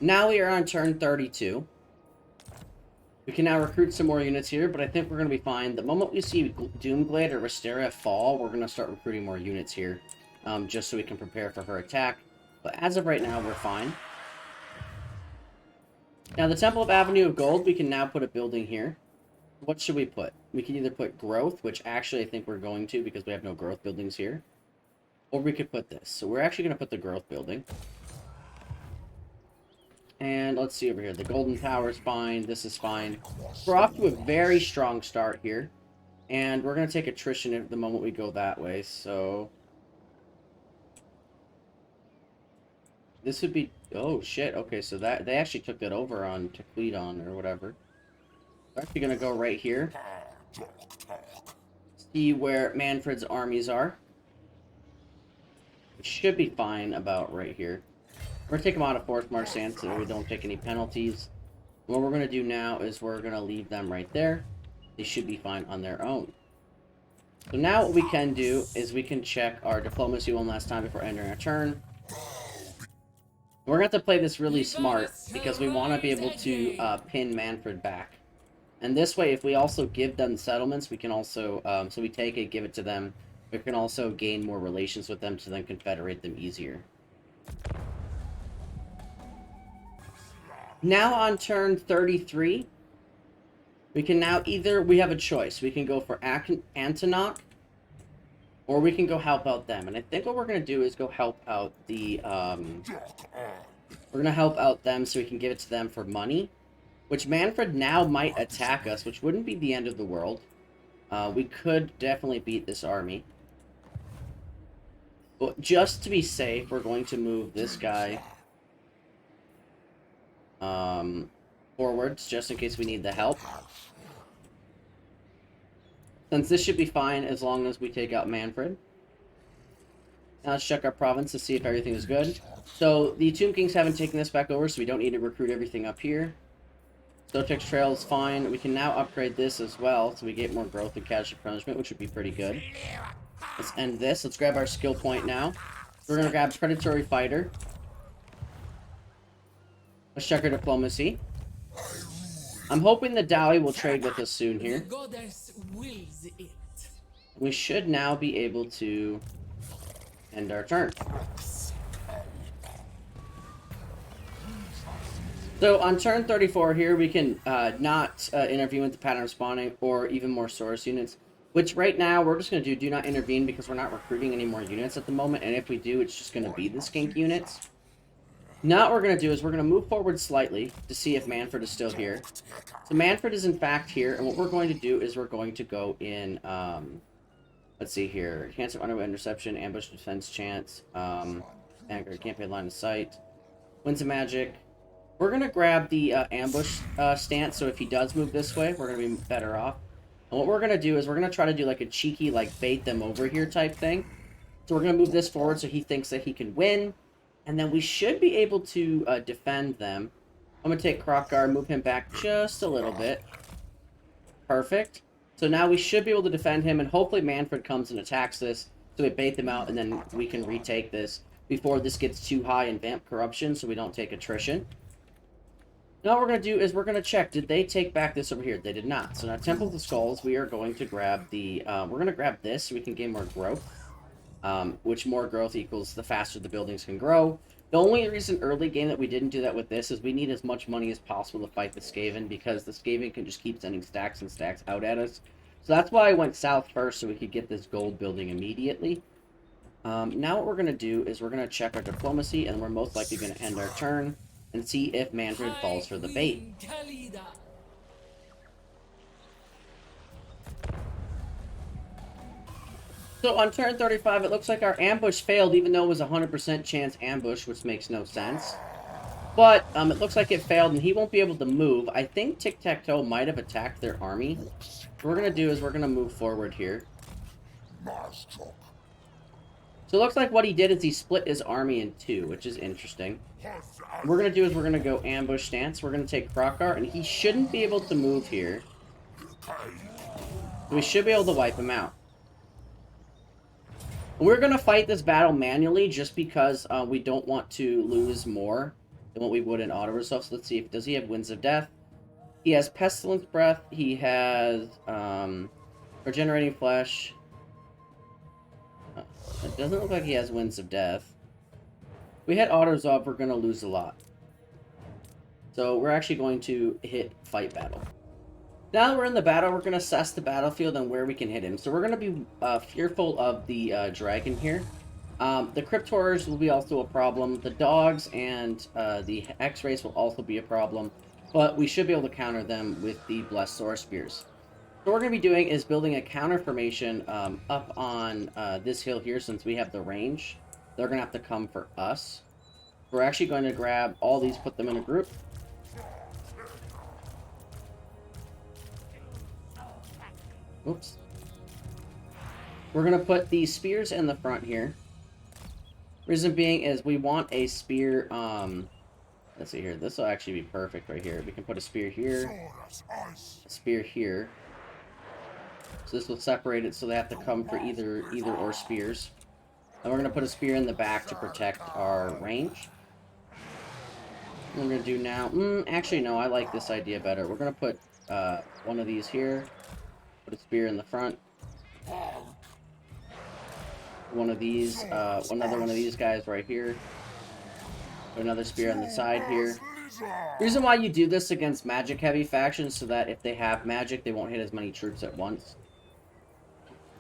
Now we are on turn 32. We can now recruit some more units here, but I think we're going to be fine. The moment we see Doomglade or Wisteria fall, we're going to start recruiting more units here, just so we can prepare for her attack. But as of right now, we're fine. Now, the Temple of Avenue of Gold, we can now put a building here. What should we put? We can either put growth, which actually I think we're going to because we have no growth buildings here. Or we could put this. So we're actually going to put the growth building. And let's see over here. The Golden Tower is fine. This is fine. We're off to a very strong start here. And we're going to take attrition at the moment we go that way. So this would be... Oh, shit. Okay, so that they actually took that over on Tequidon or whatever. We're actually going to go right here. See where Manfred's armies are. It should be fine about right here. We're going to take them out of Force March Sand so that we don't take any penalties. What we're going to do now is we're going to leave them right there. They should be fine on their own. So now what we can do is we can check our diplomacy one last time before entering our turn. We're going to have to play this really smart because we want to be able to pin Manfred back. And this way, if we also give them settlements, we can also, so we take it, give it to them. We can also gain more relations with them to then confederate them easier. Now on turn 33, we can now we have a choice. We can go for Antonok, or we can go help out them. And I think what we're going to do is go help out the, we're going to help out them so we can give it to them for money. Which Manfred now might attack us, which wouldn't be the end of the world. We could definitely beat this army. But just to be safe, we're going to move this guy forwards, just in case we need the help. Since this should be fine as long as we take out Manfred. Now let's check our province to see if everything is good. So the Tomb Kings haven't taken this back over, so we don't need to recruit everything up here. Stotex Trail is fine. We can now upgrade this as well, so we get more growth and casualty punishment, which would be pretty good. Let's end this. Let's grab our skill point now. We're going to grab Predatory Fighter. Let's check our diplomacy. I'm hoping the Dali will trade with us soon here. We should now be able to end our turn. So on turn 34 here, we can not intervene with the pattern of spawning or even more source units, which right now we're just going to do not intervene because we're not recruiting any more units at the moment, and if we do, it's just going to be the skink units. Now what we're going to do is we're going to move forward slightly to see if Manfred is still here. So Manfred is in fact here, and what we're going to do is we're going to go in, let's see here, chance of underway interception, ambush defense chance, anchor, campaign line of sight, winds of magic. We're going to grab the ambush stance, so if he does move this way, we're going to be better off. And what we're going to do is we're going to try to do like a cheeky, like, bait them over here type thing. So we're going to move this forward so he thinks that he can win. And then we should be able to defend them. I'm going to take Kroq-Gar, move him back just a little bit. Perfect. So now we should be able to defend him, and hopefully Manfred comes and attacks this. So we bait them out, and then we can retake this before this gets too high in Vamp Corruption, so we don't take attrition. Now what we're going to do is we're going to check, did they take back this over here? They did not. So now Temple of the Skulls, we are going to grab the, we're going to grab this so we can gain more growth. Which more growth equals the faster the buildings can grow. The only reason early game that we didn't do that with this is we need as much money as possible to fight the Skaven, because the Skaven can just keep sending stacks and stacks out at us. So that's why I went south first, so we could get this gold building immediately. Now what we're going to do is we're going to check our diplomacy, and we're most likely going to end our turn and see if Manfred falls for the bait. So on turn 35, it looks like our ambush failed, even though it was a 100% chance ambush, which makes no sense. But it looks like it failed, and he won't be able to move. I think Tic-Tac-Toe might have attacked their army. What we're going to do is we're going to move forward here. So it looks like what he did is he split his army in two, which is interesting. What we're going to do is we're going to go ambush stance. We're going to take Kroq-Gar, and he shouldn't be able to move here. We should be able to wipe him out. We're going to fight this battle manually just because we don't want to lose more than what we would in auto resolve. So let's see, does he have Winds of Death? He has Pestilence Breath. He has Regenerating Flesh. It doesn't look like he has Winds of Death. If we hit auto resolve, we're going to lose a lot. So we're actually going to hit Fight Battle. Now that we're in the battle, we're going to assess the battlefield and where we can hit him. So we're going to be fearful of the dragon here. The Cryptors will be also a problem. The dogs and the X-Rays will also be a problem. But we should be able to counter them with the Blessed Sword Spears. What we're going to be doing is building a counter formation up on this hill here, since we have the range. They're going to have to come for us. We're actually going to grab all these, put them in a group. Oops. We're going to put the spears in the front here. Reason being is we want a spear, let's see here, this will actually be perfect right here. We can put a spear here, a spear here. So this will separate it so they have to come for either or spears. And we're going to put a spear in the back to protect our range. What we're going to do now, actually no, I like this idea better. We're going to put one of these here. Put a spear in the front. One of these, another one of these guys right here. Put another spear on the side here. The reason why you do this against magic heavy factions, so that if they have magic, they won't hit as many troops at once.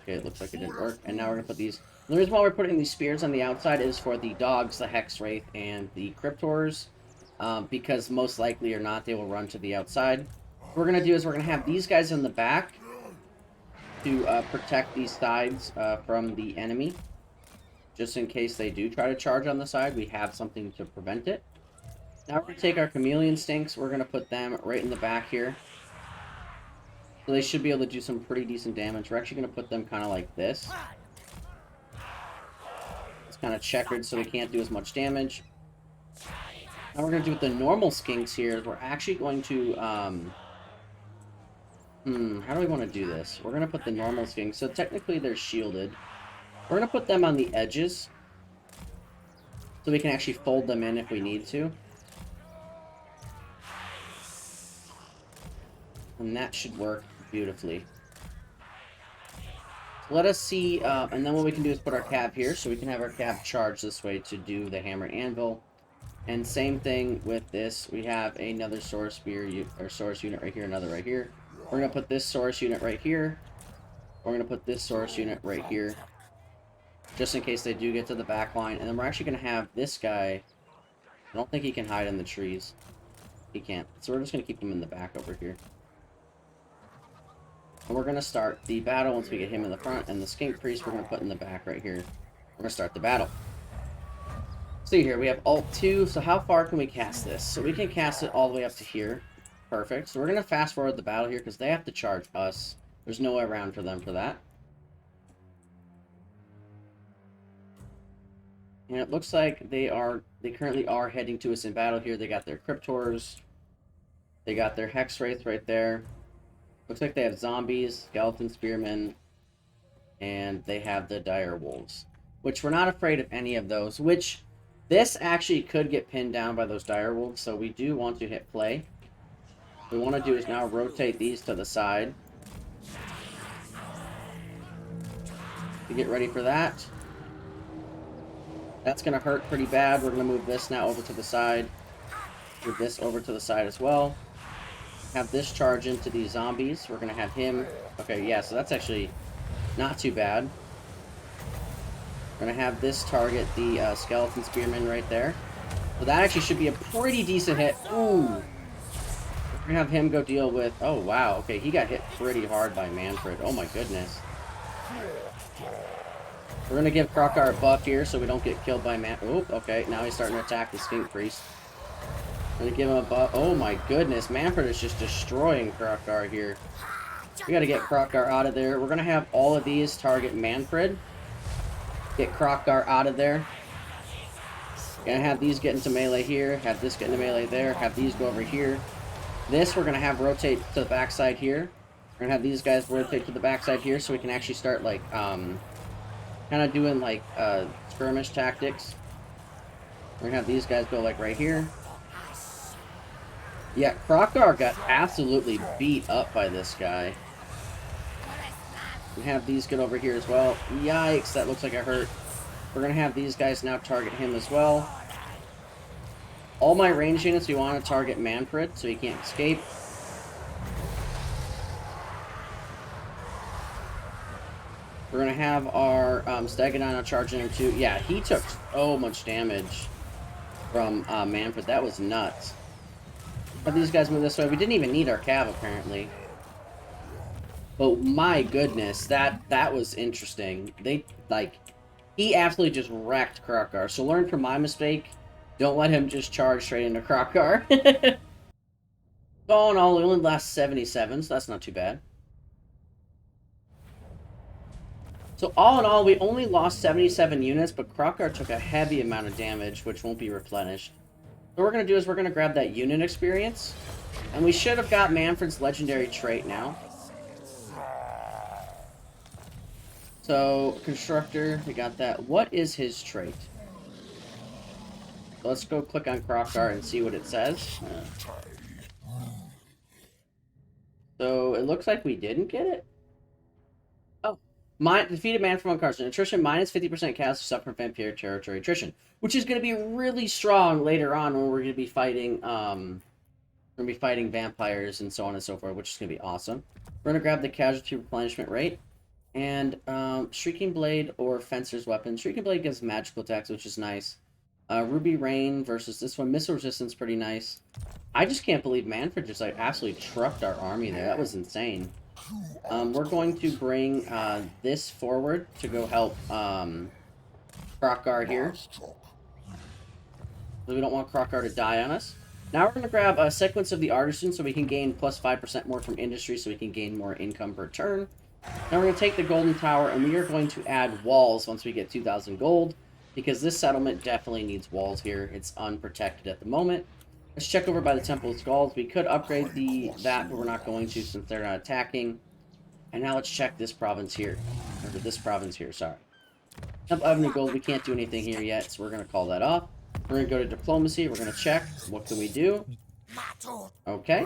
Okay, it looks like it didn't work. And now we're going to put these... The reason why we're putting these spears on the outside is for the dogs, the Hex Wraith, and the Cryptors. Because most likely or not, they will run to the outside. What we're going to do is we're going to have these guys in the back to protect these sides from the enemy. Just in case they do try to charge on the side, we have something to prevent it. Now we're going to take our Chameleon Stinks. We're going to put them right in the back here. So they should be able to do some pretty decent damage. We're actually going to put them kind of like this. It's kind of checkered so they can't do as much damage. Now we're going to do with the normal Skinks here. We're actually going to... how do we want to do this? We're going to put the normal Skinks. So technically they're shielded. We're going to put them on the edges. So we can actually fold them in if we need to. And that should work beautifully. So let us see, and then what we can do is put our cab here, so we can have our cab charge this way to do the hammer and anvil. And same thing with this. We have another Source Spear, or Source Unit right here, another right here. We're going to put this Source Unit right here. We're going to put this Source Unit right here. Just in case they do get to the back line. And then we're actually going to have this guy. I don't think he can hide in the trees. He can't. So we're just going to keep him in the back over here. And we're going to start the battle once we get him in the front. And the Skink Priest we're going to put in the back right here. We're going to start the battle. See here, we have Alt 2. So how far can we cast this? So we can cast it all the way up to here. Perfect. So we're going to fast forward the battle here because they have to charge us. There's no way around for them for that. And it looks like they currently are heading to us in battle here. They got their Cryptors. They got their Hex Wraith right there. Looks like they have zombies, skeleton spearmen, and they have the dire wolves. Which we're not afraid of any of those. Which this actually could get pinned down by those dire wolves, so we do want to hit play. What we want to do is now rotate these to the side. To get ready for that. That's going to hurt pretty bad. We're going to move this now over to the side. Move this over to the side as well. Have this charge into these zombies. We're going to have him... Okay, yeah, so that's actually not too bad. We're going to have this target the skeleton spearman right there. So that actually should be a pretty decent hit. Ooh! We're going to have him go deal with... Oh, wow. Okay, he got hit pretty hard by Manfred. Oh, my goodness. We're going to give Kroq-Gar a buff here so we don't get killed by Oop, okay. Now he's starting to attack the Skink Priest. We're going to give him a buff. Oh my goodness. Manfred is just destroying Kroq-Gar here. We got to get Kroq-Gar out of there. We're going to have all of these target Manfred. Get Kroq-Gar out of there. Going to have these get into melee here. Have this get into melee there. Have these go over here. This we're going to have rotate to the backside here. We're going to have these guys rotate to the backside here so we can actually start like... kind of doing like skirmish tactics. We're gonna have these guys go like right here. Yeah, Kroq-Gar got absolutely beat up by this guy. We have these get over here as well. Yikes, that looks like it hurt. We're going to have these guys now target him as well. All my range units, we want to target Manfred so he can't escape. We're going to have our Stegodon charging him too. Yeah, he took so much damage from Manfred. That was nuts. Have these guys move this way. We didn't even need our cav, apparently. But my goodness, that was interesting. They, like, he absolutely just wrecked Kroq-Gar. So learn from my mistake. Don't let him just charge straight into Kroq-Gar. All in all, it only lasts 77, so that's not too bad. So all in all, we only lost 77 units, but Kroq-Gar took a heavy amount of damage, which won't be replenished. What we're going to do is we're going to grab that unit experience. And we should have got Manfred's legendary trait now. So, Constructor, we got that. What is his trait? So let's go click on Kroq-Gar and see what it says. So, it looks like we didn't get it. Oh. Defeated man from one card. So attrition minus 50% cast to suffer from vampire territory attrition. Which is going to be really strong later on when we're going to be fighting, vampires and so on and so forth, which is going to be awesome. We're going to grab the casualty replenishment rate. And Shrieking Blade or Fencer's Weapon. Shrieking Blade gives magical attacks, which is nice. Ruby Rain versus this one. Missile Resistance, pretty nice. I just can't believe Manfred just like absolutely trucked our army there. That was insane. We're going to bring this forward to go help Kroq-Gar here. We don't want Kroq-Gar to die on us. Now we're going to grab a Sequence of the Artisan so we can gain plus 5% more from industry so we can gain more income per turn. Now we're going to take the Golden Tower, and we are going to add walls once we get 2,000 gold, because this settlement definitely needs walls here. It's unprotected at the moment. Let's check over by the Temple of Skulls. We could upgrade that, but we're not going to since they're not attacking. And now let's check this province here. Or this province here, sorry. Temple Avenue Gold, we can't do anything here yet, so we're going to call that off. We're going to go to Diplomacy. We're going to check. What can we do? Okay.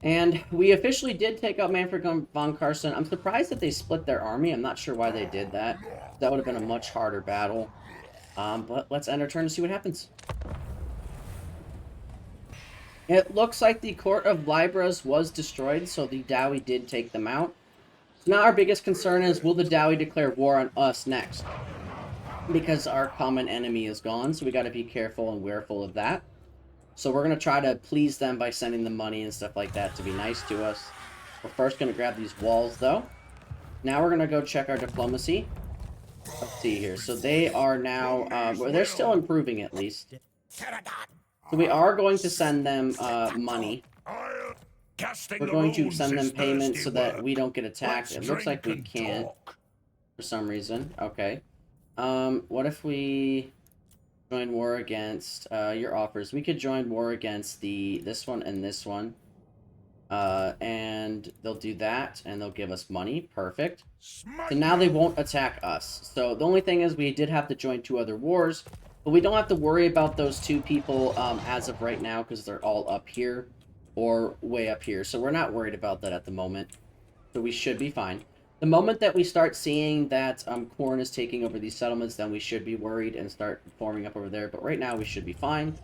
And we officially did take out Manfred von Carson. I'm surprised that they split their army. I'm not sure why they did that. That would have been a much harder battle. But let's end our turn and see what happens. It looks like the Court of Libras was destroyed, so the Dowie did take them out. So now our biggest concern is, will the Dowie declare war on us next? Because our common enemy is gone, so we got to be careful and wareful of that. So we're going to try to please them by sending them money and stuff like that to be nice to us. We're first going to grab these walls, though. Now we're going to go check our diplomacy. Let's see here. So they are now... they're still improving, at least. So we are going to send them money. We're going to send them payments so that we don't get attacked. It looks like we can't for some reason. Okay. What if we... join war against your offers? We could join war against this one and this one, and they'll do that and they'll give us money. Perfect. So now they won't attack us. So the only thing is we did have to join 2 other wars, but we don't have to worry about those 2 people as of right now because they're all up here or way up here, so we're not worried about that at the moment, so we should be fine. The moment that we start seeing that Khorne is taking over these settlements, then we should be worried and start forming up over there. But right now, we should be fine.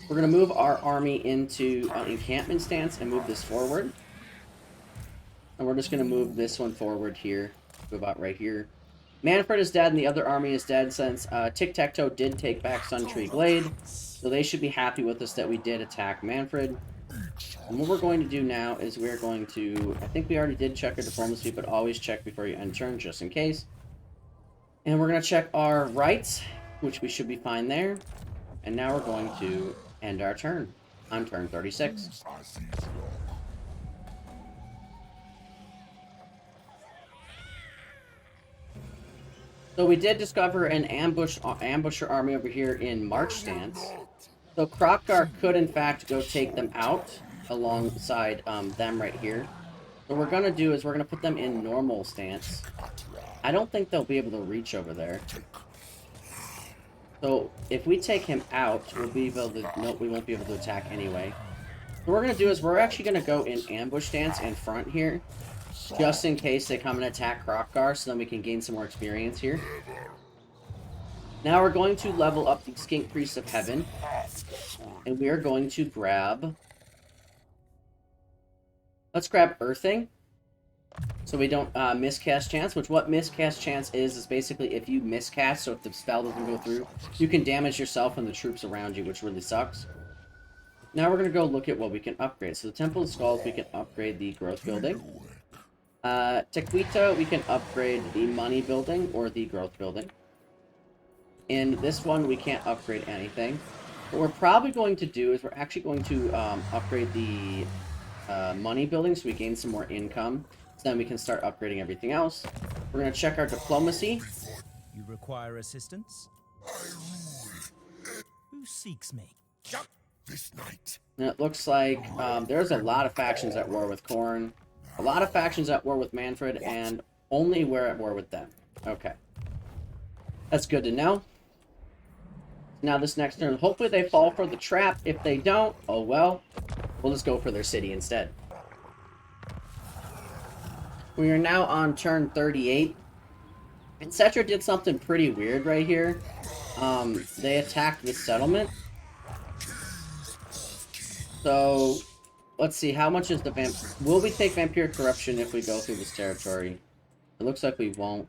We're going to move our army into encampment stance and move this forward. And we're just going to move this one forward here, to about right here. Manfred is dead and the other army is dead since Tic-Tac-Toe did take back Suntree Glade. So they should be happy with us that we did attack Manfred. And what we're going to do now is we're going to... I think we already did check our diplomacy, but always check before you end turn, just in case. And we're going to check our rights, which we should be fine there. And now we're going to end our turn on turn 36. So we did discover an ambusher army over here in March stance. So Kroq-Gar could, in fact, go take them out alongside them right here. What we're going to do is we're going to put them in normal stance. I don't think they'll be able to reach over there. So if we take him out, we'll be able to... Nope, we won't be able to attack anyway. What we're going to do is we're actually going to go in ambush stance in front here, just in case they come and attack Kroq-Gar, so then we can gain some more experience here. Now we're going to level up the Skink Priest of Heaven, and we are going to grab... Let's grab Earthing, so we don't miscast chance, which what miscast chance is basically if you miscast, so if the spell doesn't go through, you can damage yourself and the troops around you, which really sucks. Now we're going to go look at what we can upgrade. So the Temple of Skulls, we can upgrade the Growth Building. Tequita, we can upgrade the Money Building or the Growth Building. In this one, we can't upgrade anything. What we're probably going to do is we're actually going to upgrade the Money Building so we gain some more income. So then we can start upgrading everything else. We're going to check our Diplomacy. You require assistance? Who seeks me? This night. And it looks like there's a lot of factions at war with Khorne, a lot of factions at war with Mannfred, and only we're at war with them. Okay. That's good to know. Now this next turn, hopefully they fall for the trap. If they don't, oh well. We'll just go for their city instead. We are now on turn 38. And Cetra did something pretty weird right here. They attacked this settlement. So, let's see, how much is the will we take Vampire Corruption if we go through this territory? It looks like we won't.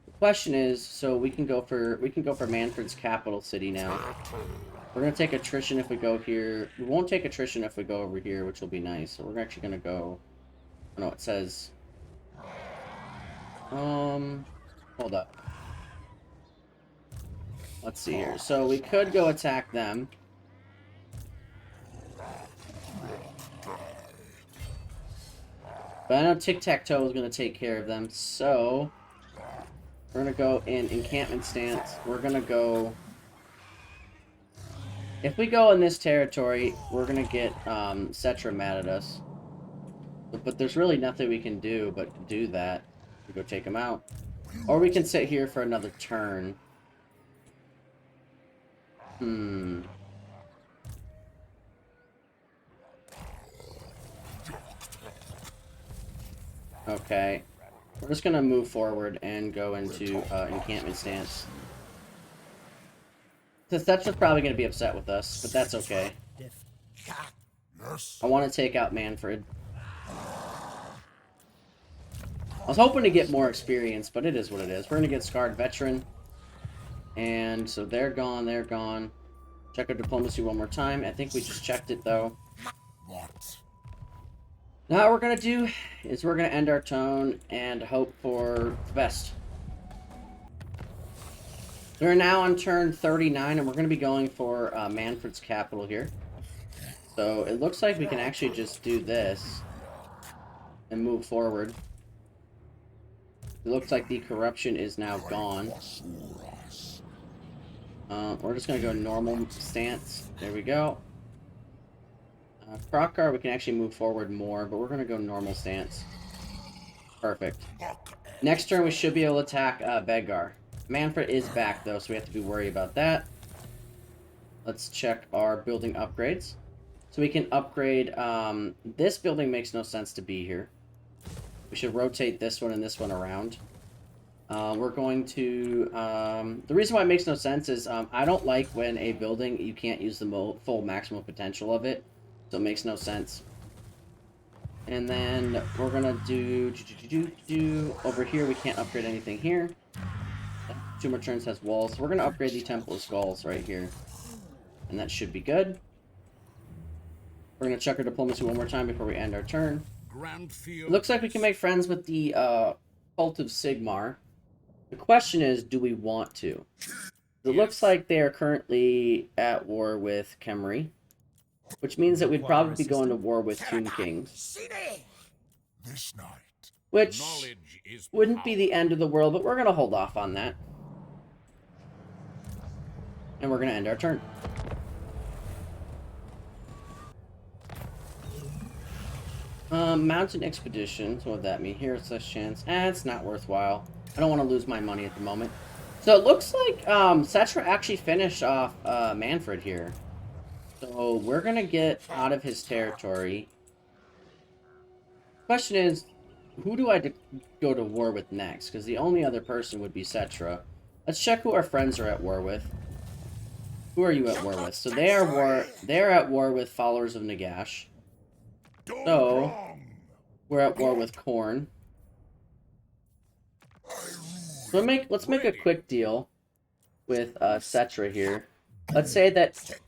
The question is, so we can go for Mannfred's capital city now. We're gonna take attrition if we go here. We won't take attrition if we go over here, which will be nice. So we're actually gonna go. Oh no, it says. Hold up. Let's see here. So we could go attack them. But I know Tic-Tac-Toe is going to take care of them, so we're going to go in encampment stance. We're going to go... If we go in this territory, we're going to get Cetra mad at us. But there's really nothing we can do but do that. We go take them out. Or we can sit here for another turn. Okay. We're just gonna move forward and go into encampment stance. Cetra's probably gonna be upset with us, but that's okay. I want to take out Mannfred. I was hoping to get more experience, but it is what it is. We're gonna get Scarred Veteran. And so they're gone, they're gone. Check our Diplomacy one more time. I think we just checked it, though. Now what we're going to do is we're going to end our tone and hope for the best. We're now on turn 39, and we're going to be going for Mannfred's capital here. So it looks like we can actually just do this and move forward. It looks like the corruption is now gone. We're just going to go normal stance. There we go. Kroq-Gar, we can actually move forward more, but we're going to go normal stance. Perfect. Next turn, we should be able to attack Bedgar. Mannfred is back, though, so we have to be worried about that. Let's check our building upgrades. So we can upgrade... this building makes no sense to be here. We should rotate this one and this one around. We're going to... the reason why it makes no sense is I don't like when a building, you can't use the full maximum potential of it. So it makes no sense. And then we're going to do... Over here, we can't upgrade anything here. 2 more turns has walls. So we're going to upgrade the Temple of Skulls right here. And that should be good. We're going to check our Diplomacy one more time before we end our turn. It looks like we can make friends with the Cult of Sigmar. The question is, do we want to? It looks like they are currently at war with Khemri, which means that we'd probably be going to war with Tomb Kings. Which wouldn't be the end of the world, but we're going to hold off on that. And we're going to end our turn. Mountain Expedition, so what would that mean? Here's less chance. It's not worthwhile. I don't want to lose my money at the moment. So it looks like Cetra actually finished off Mannfred here. So we're gonna get out of his territory. Question is, who do I go to war with next? Because the only other person would be Cetra. Let's check who our friends are at war with. Who are you at war with? So they're at war with followers of Nagash. So we're at war with Khorne. So let's make a quick deal with Cetra here. Let's say that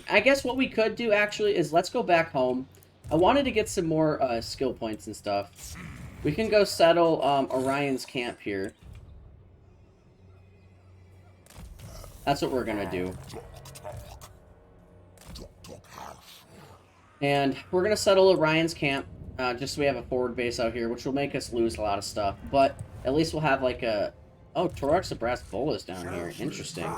I guess what we could do actually is let's go back home. I wanted to get some more skill points and stuff. We can go settle Orion's camp here. That's what we're gonna do. And we're gonna settle Orion's camp, just so we have a forward base out here, which will make us lose a lot of stuff. But at least we'll have like a... Oh, Torok's the Brass Bull is down here. Interesting.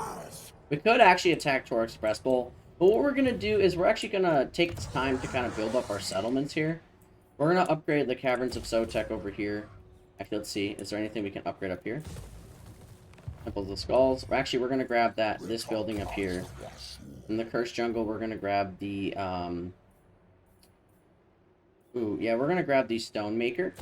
We could actually attack Torok's the Brass Bull. But what we're gonna do is we're actually gonna take this time to kind of build up our settlements here. We're gonna upgrade the Caverns of Sotek over here. Actually, let's see. Is there anything we can upgrade up here? Temples of Skulls. Actually, we're gonna grab this building up here. In the Cursed Jungle, we're gonna grab the Ooh, yeah, we're gonna grab the Stonemaker.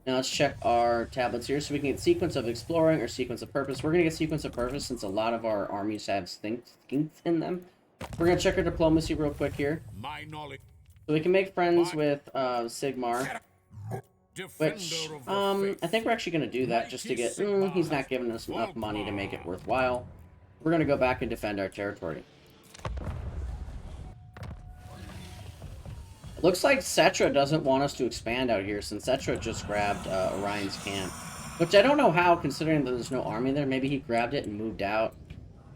Now let's check our tablets here so we can get Sequence of Exploring or Sequence of Purpose. We're gonna get Sequence of Purpose since a lot of our armies have skinks in them. We're gonna check our diplomacy real quick here. My knowledge. So we can make friends with Sigmar. Which, I think we're actually going to do that just to get... he's not giving us enough money to make it worthwhile. We're going to go back and defend our territory. It looks like Cetra doesn't want us to expand out here, since Cetra just grabbed Orion's camp. Which I don't know how, considering that there's no army there. Maybe he grabbed it and moved out.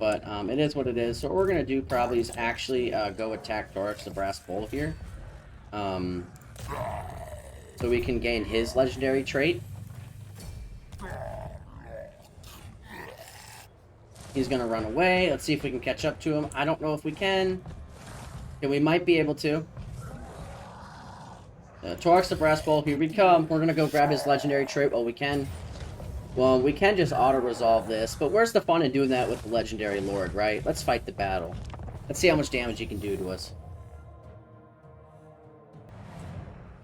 But it is what it is. So what we're going to do probably is actually go attack Torok's the Brass Bull here. So we can gain his legendary trait. He's gonna run away. Let's see if we can catch up to him. I don't know if we can. Okay, we might be able to. Torok's the Brass Bull, here we come. We're gonna go grab his legendary trait while we can. Well, we can just auto-resolve this, but where's the fun in doing that with the legendary lord, right? Let's fight the battle. Let's see how much damage he can do to us.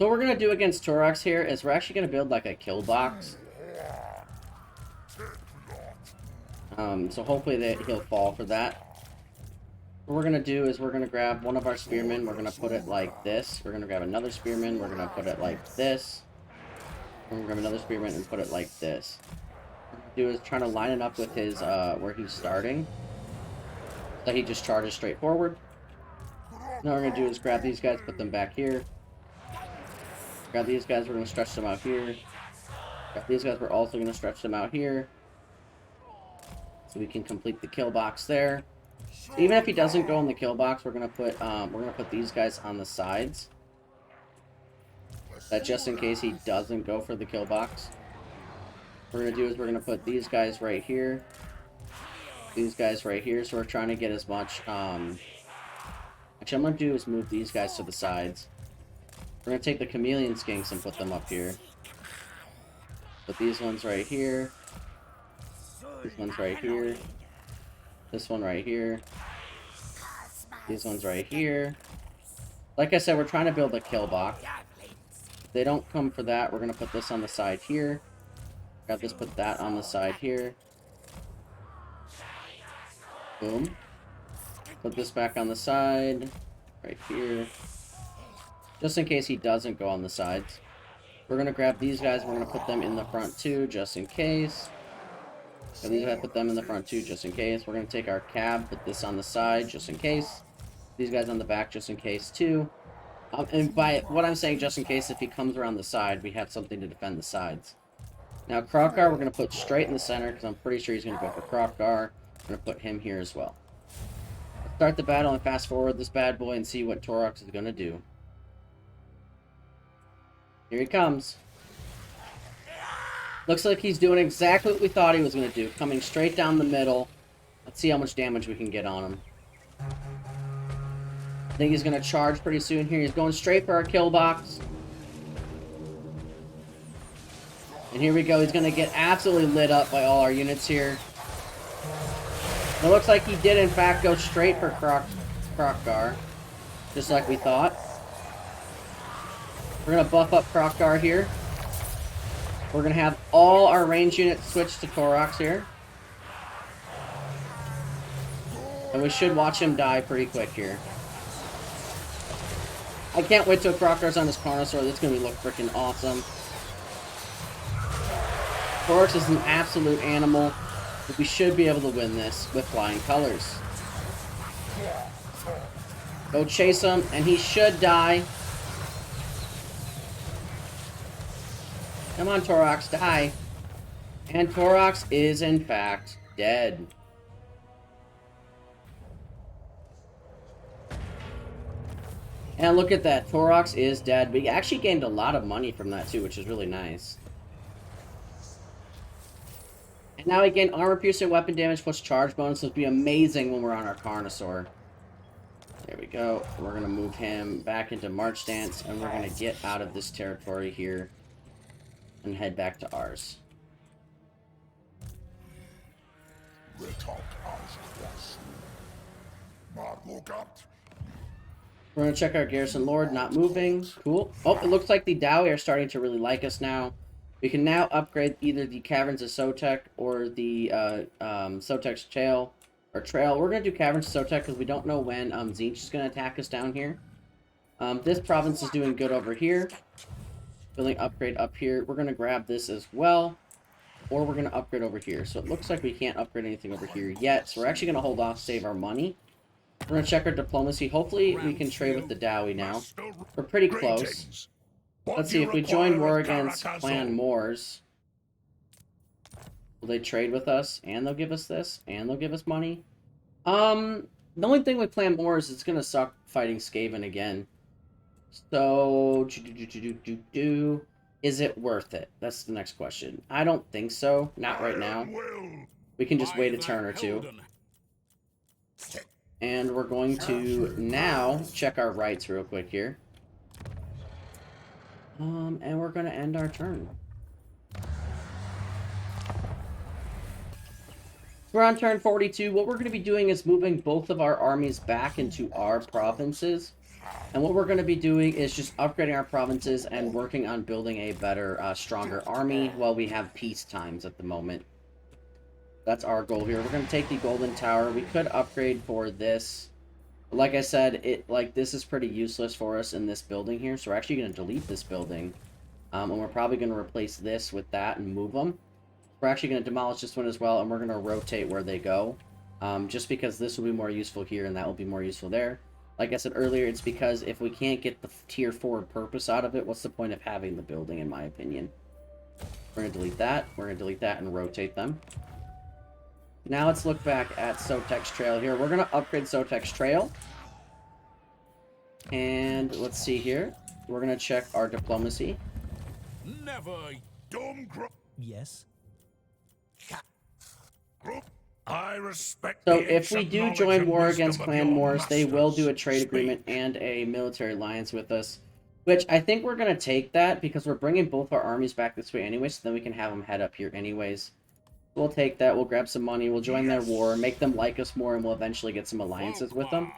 So what we're going to do against Torok's here is we're actually going to build like a kill box. So hopefully that he'll fall for that. What we're going to do is we're going to grab one of our spearmen. We're going to put it like this. We're going to grab another spearman. We're going to put it like this. We're going to grab another spearman and put it like this. What we're going to do is try to line it up with his, where he's starting. So he just charges straight forward. Now what we're going to do is grab these guys, put them back here. Grab these guys, we're going to stretch them out here. Grab these guys, we're also going to stretch them out here. So we can complete the kill box there. Even if he doesn't go in the kill box, we're going to put these guys on the sides. That just in case he doesn't go for the kill box. What we're going to do is we're going to put these guys right here. These guys right here, so we're trying to get as much, Actually, I'm going to do is move these guys to the sides. We're going to take the chameleon skinks and put them up here. Put these ones right here. These ones right here. This one right here. These ones right here. Like I said, we're trying to build a kill box. If they don't come for that, we're going to put this on the side here. Grab this, put that on the side here. Boom. Put this back on the side. Right here. Just in case he doesn't go on the sides. We're going to grab these guys and we're going to put them in the front too, just in case. And these guys, put them in the front too, just in case. We're going to take our cab, put this on the side, just in case. These guys on the back, just in case too. And by what I'm saying, just in case, if he comes around the side, we have something to defend the sides. Now, Kroq-Gar, we're going to put straight in the center, because I'm pretty sure he's going to go for Kroq-Gar. We're going to put him here as well. Let's start the battle and fast forward this bad boy and see what Torok is going to do. Here he comes. Looks like he's doing exactly what we thought he was going to do. Coming straight down the middle. Let's see how much damage we can get on him. I think he's going to charge pretty soon here. He's going straight for our kill box. And here we go. He's going to get absolutely lit up by all our units here. It looks like he did, in fact, go straight for Kroq-Gar, just like we thought. We're going to buff up Kroq-Gar here. We're going to have all our range units switch to Torox here. And we should watch him die pretty quick here. I can't wait till Kroq-Gar's on his Carnosaur. That's going to look freaking awesome. Torox is an absolute animal. But we should be able to win this with flying colors. Go chase him, and he should die. Come on, Torox, die. And Torox is, in fact, dead. And look at that. Torox is dead. We actually gained a lot of money from that, too, which is really nice. And now we gain armor piercing weapon damage plus charge bonus. This would be amazing when we're on our Carnosaur. There we go. We're going to move him back into March Stance, and we're going to get out of this territory here and head back to ours. We're going to check our Garrison Lord, not moving. Cool. Oh, it looks like the Dowie are starting to really like us now. We can now upgrade either the Caverns of Sotek or the Sotek's Trail. We're going to do Caverns of Sotek because we don't know when Tzeentch is going to attack us down here. This province is doing good over here. Building upgrade up here. We're going to grab this as well. Or we're going to upgrade over here. So it looks like we can't upgrade anything over here yet. So we're actually going to hold off, save our money. We're going to check our diplomacy. Hopefully we can trade with the Dowie now. We're pretty close. Let's see, if we join war against Clan Moors, will they trade with us? And they'll give us this? And they'll give us money? The only thing with Clan Moors is it's going to suck fighting Skaven again. So, is it worth it? That's the next question. I don't think so. Not right now. We can just wait a turn or two. And we're going to now check our rights real quick here. And we're going to end our turn. We're on turn 42. What we're going to be doing is moving both of our armies back into our provinces. And what we're going to be doing is just upgrading our provinces and working on building a better, stronger army while we have peace times at the moment. That's our goal here. We're going to take the Golden Tower. We could upgrade for this. Like I said, this is pretty useless for us in this building here, so we're actually going to delete this building. And we're probably going to replace this with that and move them. We're actually going to demolish this one as well, and we're going to rotate where they go. Just because this will be more useful here, and that will be more useful there. Like I said earlier, it's because if we can't get the tier 4 purpose out of it, what's the point of having the building, in my opinion? We're going to delete that. We're going to delete that and rotate them. Now let's look back at Sotek's Trail here. We're going to upgrade Sotek's Trail. And let's see here. We're going to check our diplomacy. Never dumb Yes. I respect. So if we do join war against Clan Moors, they will do a trade agreement and a military alliance with us. Which I think we're going to take that because we're bringing both our armies back this way anyway, so then we can have them head up here anyways. We'll take that, we'll grab some money, we'll join their war, make them like us more, and we'll eventually get some alliances with them.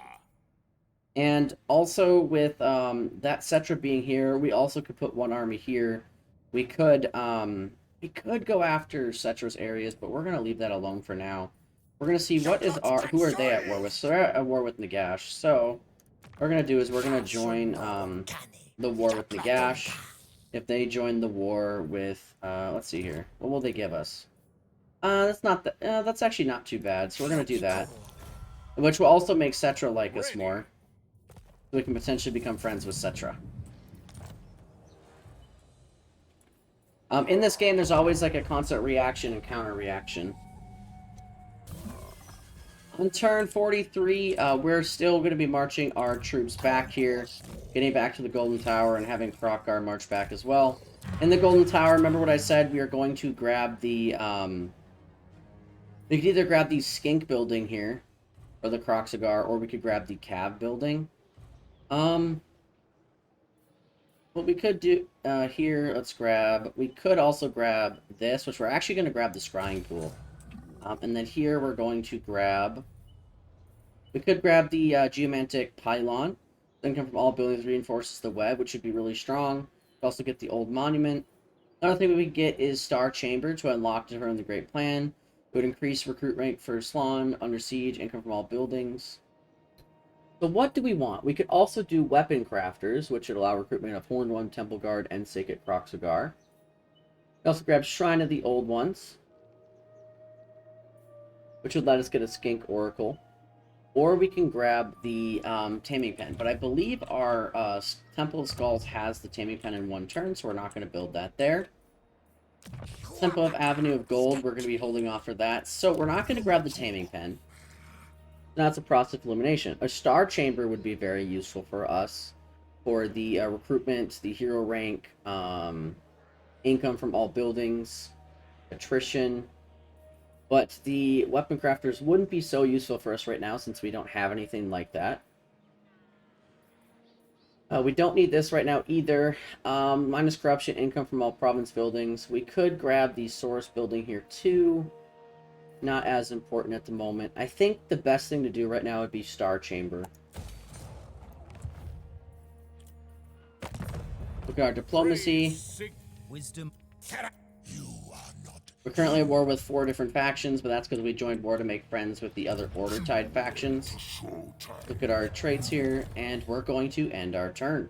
And also with that Cetra being here, we also could put one army here. We could go after Cetra's areas, but we're going to leave that alone for now. We're going to see who are they at war with. So they're at war with Nagash. So what we're going to do is we're going to join the war with Nagash. If they join the war with, let's see here. What will they give us? That's actually not too bad. So we're going to do that. Which will also make Cetra like us more. So we can potentially become friends with Cetra. In this game, there's always like a constant reaction and counter reaction. On turn 43, we're still going to be marching our troops back here, getting back to the Golden Tower and having Kroq-Gar march back as well. In the Golden Tower, remember what I said? We are going to grab the, we could either grab the Skink building here, or the Kroq-Gar, or we could grab the Cav building. What we could do here, we could also grab this, which we're actually going to grab the Scrying Pool. And then here we're going to grab... We could grab the geomantic pylon. Income from all buildings reinforces the web, which should be really strong. We also get the old monument. Another thing we could get is Star Chamber to unlock to earn the Great Plan. It would increase recruit rank for Slan, Under Siege, income from all buildings. So what do we want? We could also do Weapon Crafters, which would allow recruitment of Horned One, Temple Guard, and Sacred Kroq-Gar. We also grab Shrine of the Old Ones, which would let us get a Skink Oracle. Or we can grab the Taming Pen. But I believe our Temple of Skulls has the Taming Pen in one turn, so we're not going to build that there. Temple of Avenue of Gold, we're going to be holding off for that. So we're not going to grab the Taming Pen. That's a process of elimination. A Star Chamber would be very useful for us for the recruitment, the hero rank, income from all buildings, attrition. But the Weapon Crafters wouldn't be so useful for us right now since we don't have anything like that. We don't need this right now either. Minus Corruption, income from all province buildings. We could grab the Source building here too. Not as important at the moment. I think the best thing to do right now would be Star Chamber. Look at our diplomacy. Wisdom. We're currently at war with 4 different factions, but that's because we joined war to make friends with the other Order Tide factions. Look at our traits here, and we're going to end our turn.